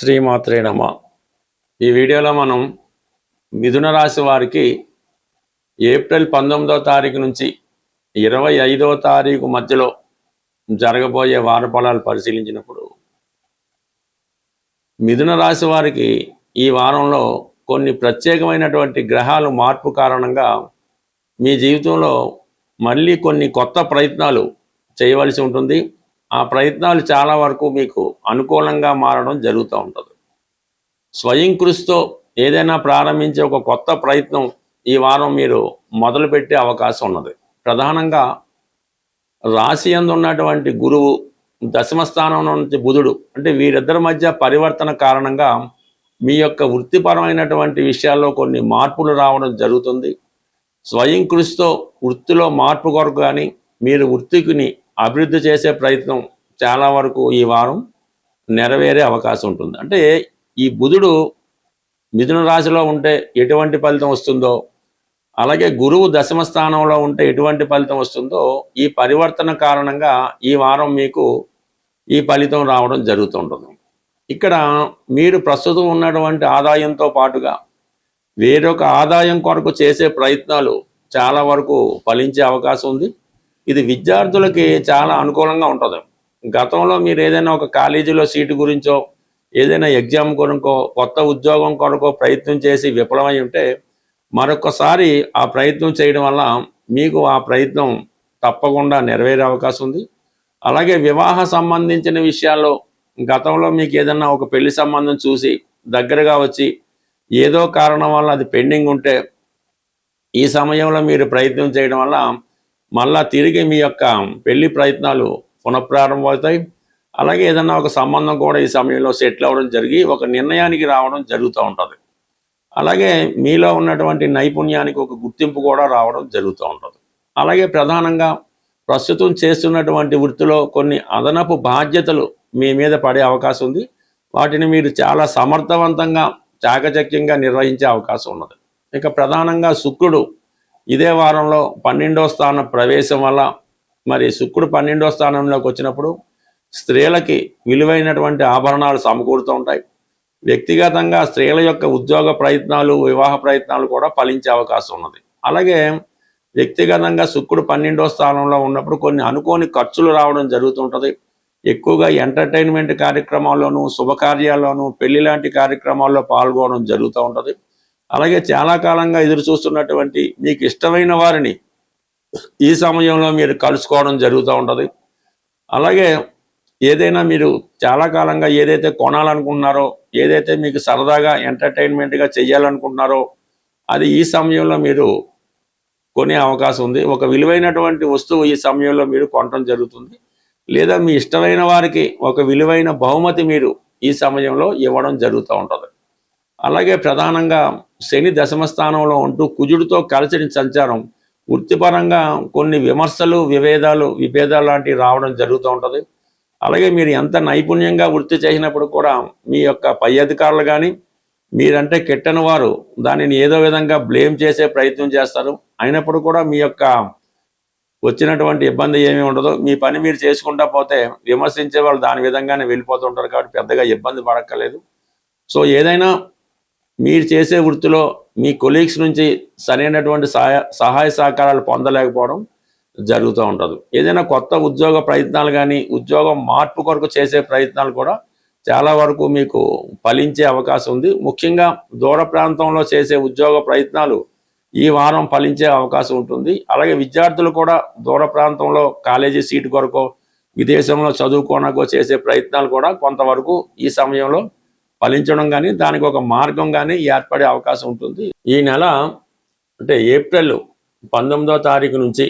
శ్రీమాత్రే నమః. ఈ వీడియోలో మనం మిథున రాశి వారికి ఏప్రిల్ 19వ తారీఖు నుంచి 25వ తారీఖు మధ్యలో జరగబోయే వార ఫలాలు పరిశీలించినప్పుడు మిథున రాశి వారికి ఈ వారంలో కొన్ని ప్రత్యేకమైనటువంటి గ్రహాలు మార్పు కారణంగా మీ జీవితంలో మళ్ళీ కొన్ని కొత్త ప్రయత్నాలు చేయవలసి ఉంటుంది. ఆ ప్రయత్నాలు చాలా వరకు మీకు అనుకూలంగా మారడం జరుగుతూ ఉంటుంది. స్వయం కృషితో ఏదైనా ప్రారంభించే ఒక కొత్త ప్రయత్నం ఈ వారం మీరు మొదలుపెట్టే అవకాశం ఉన్నది. ప్రధానంగా రాశి యందు ఉన్నటువంటి గురువు, దశమ స్థానంలో నుంచి బుధుడు, అంటే వీరిద్దరి మధ్య పరివర్తన కారణంగా మీ యొక్క వృత్తిపరమైనటువంటి విషయాల్లో కొన్ని మార్పులు రావడం జరుగుతుంది. స్వయం కృషితో వృత్తిలో మార్పు కొరకు కానీ మీరు వృత్తిని అభివృద్ధి చేసే ప్రయత్నం చాలా వరకు ఈ వారం నెరవేరే అవకాశం ఉంటుంది. అంటే ఈ బుధుడు మిథున రాశిలో ఉంటే ఎటువంటి ఫలితం వస్తుందో, అలాగే గురువు దశమ స్థానంలో ఉంటే ఎటువంటి ఫలితం వస్తుందో, ఈ పరివర్తన కారణంగా ఈ వారం మీకు ఈ ఫలితం రావడం జరుగుతుంటుంది. ఇక్కడ మీరు ప్రస్తుతం ఉన్నటువంటి ఆదాయంతో పాటుగా వేరొక ఆదాయం కొరకు చేసే ప్రయత్నాలు చాలా వరకు ఫలించే అవకాశం ఉంది. ఇది విద్యార్థులకి చాలా అనుకూలంగా ఉంటుంది. గతంలో మీరు ఏదైనా ఒక కాలేజీలో సీటు గురించో, ఏదైనా ఎగ్జామ్ కొనుక్కో, కొత్త ఉద్యోగం కొనుక్కో ప్రయత్నం చేసి విఫలమై ఉంటే మరొకసారి ఆ ప్రయత్నం చేయడం వల్ల మీకు ఆ ప్రయత్నం తప్పకుండా నెరవేరే అవకాశం ఉంది. అలాగే వివాహ సంబంధించిన విషయాల్లో గతంలో మీకు ఏదైనా ఒక పెళ్లి సంబంధం చూసి దగ్గరగా వచ్చి ఏదో కారణం వల్ల అది పెండింగ్ ఉంటే ఈ సమయంలో మీరు ప్రయత్నం చేయడం వల్ల మళ్ళా తిరిగి మీ యొక్క పెళ్లి ప్రయత్నాలు పునఃప్రారంభమవుతాయి. అలాగే ఏదన్నా ఒక సంబంధం కూడా ఈ సమయంలో సెటిల్ అవ్వడం జరిగి ఒక నిర్ణయానికి రావడం జరుగుతూ ఉంటుంది. అలాగే మీలో ఉన్నటువంటి నైపుణ్యానికి ఒక గుర్తింపు కూడా రావడం జరుగుతూ ఉంటుంది. అలాగే ప్రధానంగా ప్రస్తుతం చేస్తున్నటువంటి వృత్తిలో కొన్ని అదనపు బాధ్యతలు మీ మీద పడే అవకాశం ఉంది. వాటిని మీరు చాలా సమర్థవంతంగా చాకచక్యంగా నిర్వహించే అవకాశం ఉన్నది. ఇక ప్రధానంగా శుక్రుడు ఇదే వారంలో 12వ స్థానం ప్రవేశం వల్ల, మరి శుక్రుడు 12వ స్థానంలోకి వచ్చినప్పుడు స్త్రీలకి విలువైనటువంటి ఆభరణాలు సమకూరుతూ ఉంటాయి. వ్యక్తిగతంగా స్త్రీల యొక్క ఉద్యోగ ప్రయత్నాలు, వివాహ ప్రయత్నాలు కూడా ఫలించే అవకాశం ఉన్నది. అలాగే వ్యక్తిగతంగా శుక్రుడు 12వ స్థానంలో ఉన్నప్పుడు కొన్ని అనుకోని ఖర్చులు రావడం జరుగుతుంటుంది. ఎక్కువగా ఎంటర్టైన్మెంట్ కార్యక్రమాల్లోనూ, శుభకార్యాల్లోనూ, పెళ్లి లాంటి కార్యక్రమాల్లో పాల్గొనడం జరుగుతూ ఉంటుంది. అలాగే చాలా కాలంగా ఎదురు చూస్తున్నటువంటి మీకు ఇష్టమైన వారిని ఈ సమయంలో మీరు కలుసుకోవడం జరుగుతూ ఉంటుంది. అలాగే ఏదైనా మీరు చాలా కాలంగా ఏదైతే కొనాలనుకుంటున్నారో, ఏదైతే మీకు సరదాగా ఎంటర్టైన్మెంట్గా చేయాలనుకుంటున్నారో అది ఈ సమయంలో మీరు కొనే అవకాశం ఉంది. ఒక విలువైనటువంటి వస్తువు ఈ సమయంలో మీరు కొనడం జరుగుతుంది. లేదా మీ ఇష్టమైన వారికి ఒక విలువైన బహుమతి మీరు ఈ సమయంలో ఇవ్వడం జరుగుతూ ఉంటుంది. అలాగే ప్రధానంగా శని దశమ స్థానంలో ఉంటూ కుజుడితో కలిసి సంచారం వృత్తిపరంగా కొన్ని విమర్శలు, విభేదాలు లాంటివి రావడం జరుగుతూ ఉంటుంది. అలాగే మీరు ఎంత నైపుణ్యంగా వృత్తి చేసినప్పుడు కూడా మీ యొక్క పై అధికారులు కానీ మీరంటే కిట్టని వారు దానిని ఏదో విధంగా బ్లేమ్ చేసే ప్రయత్నం చేస్తారు. అయినప్పుడు కూడా మీ యొక్క వచ్చినటువంటి ఇబ్బంది ఏమీ ఉండదు. మీ పని మీరు చేసుకుంటా పోతే విమర్శించే వాళ్ళు దాని విధంగానే వెళ్ళిపోతుంటారు కాబట్టి పెద్దగా ఇబ్బంది పడక్కర్లేదు. సో ఏదైనా మీరు చేసే వృత్తిలో మీ కొలీగ్స్ నుంచి సరైనటువంటి సహాయ సహకారాలు పొందలేకపోవడం జరుగుతూ ఉంటుంది. ఏదైనా కొత్త ఉద్యోగ ప్రయత్నాలు కానీ, ఉద్యోగం మార్పు కొరకు చేసే ప్రయత్నాలు కూడా చాలా వరకు మీకు ఫలించే అవకాశం ఉంది. ముఖ్యంగా దూర ప్రాంతంలో చేసే ఉద్యోగ ప్రయత్నాలు ఈ వారం ఫలించే అవకాశం ఉంటుంది. అలాగే విద్యార్థులు కూడా దూర ప్రాంతంలో కాలేజీ సీటు కొరకు, విదేశంలో చదువుకోనకో చేసే ప్రయత్నాలు కూడా కొంతవరకు ఈ సమయంలో ఫలించడం కానీ, దానికి ఒక మార్గం కానీ ఏర్పడే అవకాశం ఉంటుంది. ఈ నెల అంటే ఏప్రిల్ 19వ తారీఖు నుంచి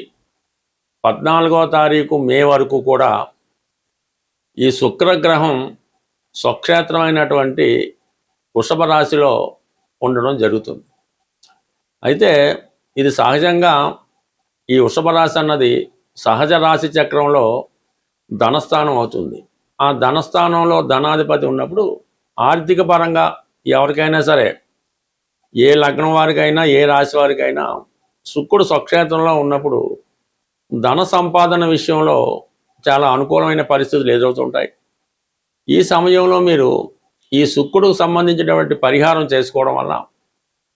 14వ తారీఖు మే వరకు కూడా ఈ శుక్రగ్రహం స్వక్షేత్రమైనటువంటి వృషభ రాశిలో ఉండడం జరుగుతుంది. అయితే ఇది సహజంగా ఈ వృషభ రాశి అన్నది సహజ రాశి చక్రంలో ధనస్థానం అవుతుంది. ఆ ధనస్థానంలో ధనాధిపతి ఉన్నప్పుడు ఆర్థిక పరంగా ఎవరికైనా సరే, ఏ లగ్నం వారికైనా, ఏ రాశి వారికైనా శుక్రుడు స్వక్షేత్రంలో ఉన్నప్పుడు ధన సంపాదన విషయంలో చాలా అనుకూలమైన పరిస్థితులు ఎదురవుతుంటాయి. ఈ సమయంలో మీరు ఈ శుక్రుడికి సంబంధించినటువంటి పరిహారం చేసుకోవడం వల్ల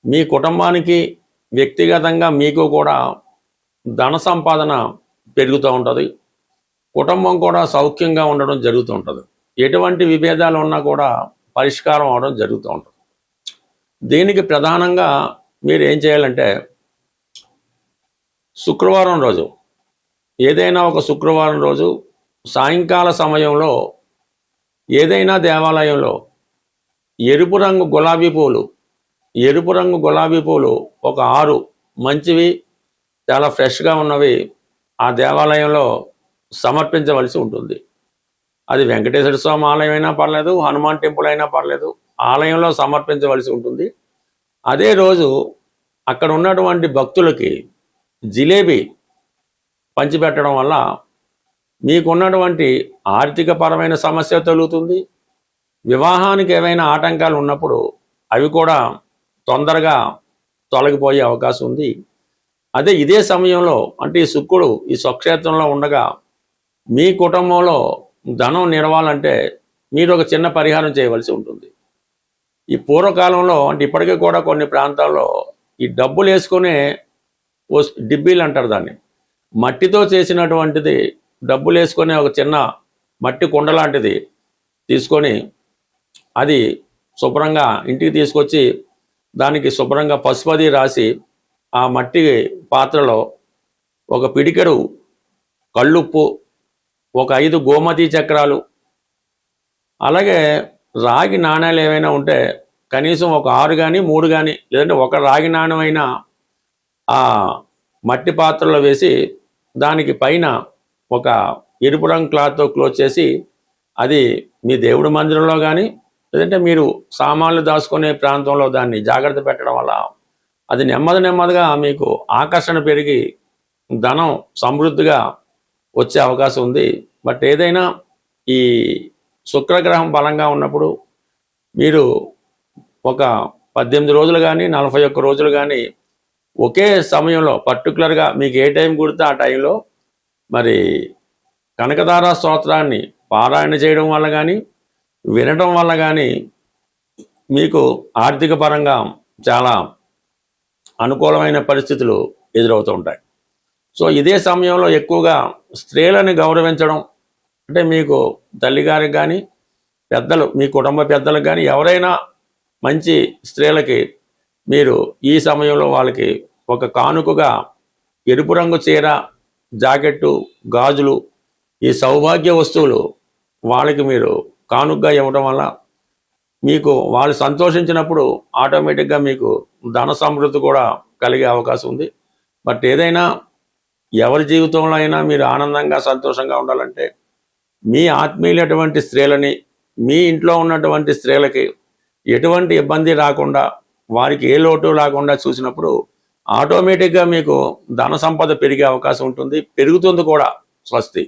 మీ కుటుంబానికి వ్యక్తిగతంగా మీకు కూడా ధన సంపాదన పెరుగుతూ ఉంటుంది. కుటుంబం కూడా సౌఖ్యంగా ఉండడం జరుగుతూ ఉంటుంది. ఎటువంటి విభేదాలు ఉన్నా కూడా పరిష్కారం అవడం జరుగుతూ ఉంటుంది. దీనికి ప్రధానంగా మీరు ఏం చేయాలంటే, శుక్రవారం రోజు ఏదైనా ఒక శుక్రవారం రోజు సాయంకాల సమయంలో ఏదైనా దేవాలయంలో ఎరుపు రంగు గులాబీ పూలు ఒక 6 మంచివి చాలా ఫ్రెష్గా ఉన్నవి ఆ దేవాలయంలో సమర్పించవలసి ఉంటుంది. అది వెంకటేశ్వర స్వామి ఆలయం అయినా పర్లేదు, హనుమాన్ టెంపుల్ అయినా పర్లేదు, ఆలయంలో సమర్పించవలసి ఉంటుంది. అదే రోజు అక్కడ ఉన్నటువంటి భక్తులకి జిలేబీ పంచిపెట్టడం వల్ల మీకున్నటువంటి ఆర్థికపరమైన సమస్య తొలుగుతుంది. వివాహానికి ఏవైనా ఆటంకాలు ఉన్నప్పుడు అవి కూడా తొందరగా తొలగిపోయే అవకాశం ఉంది. అదే ఇదే సమయంలో అంటే ఈ శుక్రుడు ఈ స్వక్షేత్రంలో ఉండగా మీ కుటుంబంలో ధనం నిలవాలంటే మీరు ఒక చిన్న పరిహారం చేయవలసి ఉంటుంది. ఈ పూర్వకాలంలో అంటే ఇప్పటికీ కూడా కొన్ని ప్రాంతాల్లో ఈ డబ్బులు వేసుకునే డిబ్బీలు అంటారు దాన్ని, మట్టితో చేసినటువంటిది డబ్బులు వేసుకునే ఒక చిన్న మట్టి కుండ లాంటిది తీసుకొని అది శుభ్రంగా ఇంటికి తీసుకొచ్చి దానికి శుభ్రంగా పసుపది రాసి ఆ మట్టి పాత్రలో ఒక పిడికెడు కళ్ళుప్పు, ఒక 5 గోమతి చక్రాలు, అలాగే రాగి నాణ్యాలు ఏవైనా ఉంటే కనీసం ఒక 6 కానీ 3 కానీ లేదంటే ఒక రాగి నాణ్యమైనా ఆ మట్టి పాత్రలో వేసి దానికి పైన ఒక ఎరుపు రంగు క్లాత్తో క్లోజ్ చేసి అది మీ దేవుడి మందిరంలో కానీ లేదంటే మీరు సామాన్లు దాచుకునే ప్రాంతంలో దాన్ని జాగ్రత్త పెట్టడం వల్ల అది నెమ్మదిగా మీకు ఆకర్షణ పెరిగి ధనం సమృద్ధిగా వచ్చే అవకాశం ఉంది. బట్ ఏదైనా ఈ శుక్రగ్రహం బలంగా ఉన్నప్పుడు మీరు ఒక 18 రోజులు కానీ 41 రోజులు కానీ ఒకే సమయంలో పర్టికులర్గా మీకు ఏ టైం కుడితే ఆ టైంలో మరి కనకదార స్తోత్రాన్ని పారాయణ చేయడం వల్ల కానీ వినడం వల్ల కానీ మీకు ఆర్థిక పరంగా చాలా అనుకూలమైన పరిస్థితులు ఎదురవుతూ ఉంటాయి. సో ఇదే సమయంలో ఎక్కువగా స్త్రీలను గౌరవించడం అంటే మీకు తల్లిగారికి కానీ పెద్దలు మీ కుటుంబ పెద్దలకు కానీ ఎవరైనా మంచి స్త్రీలకి మీరు ఈ సమయంలో వాళ్ళకి ఒక కానుకగా ఎరుపు రంగు చీర, జాకెట్టు, గాజులు, ఈ సౌభాగ్య వస్తువులు వాళ్ళకి మీరు కానుకగా ఇవ్వడం వల్ల మీకు వాళ్ళు సంతోషించినప్పుడు ఆటోమేటిక్గా మీకు ధన సమృద్ధి కూడా కలిగే అవకాశం ఉంది. బట్ ఏదైనా ఎవరి జీవితంలో అయినా మీరు ఆనందంగా సంతోషంగా ఉండాలంటే మీ ఆత్మీయులటువంటి స్త్రీలని మీ ఇంట్లో ఉన్నటువంటి స్త్రీలకి ఎటువంటి ఇబ్బంది రాకుండా వారికి ఏ లోటు రాకుండా చూసినప్పుడు ఆటోమేటిక్గా మీకు ధన సంపద పెరిగే అవకాశం ఉంటుంది, పెరుగుతుంది కూడా. స్వస్తి.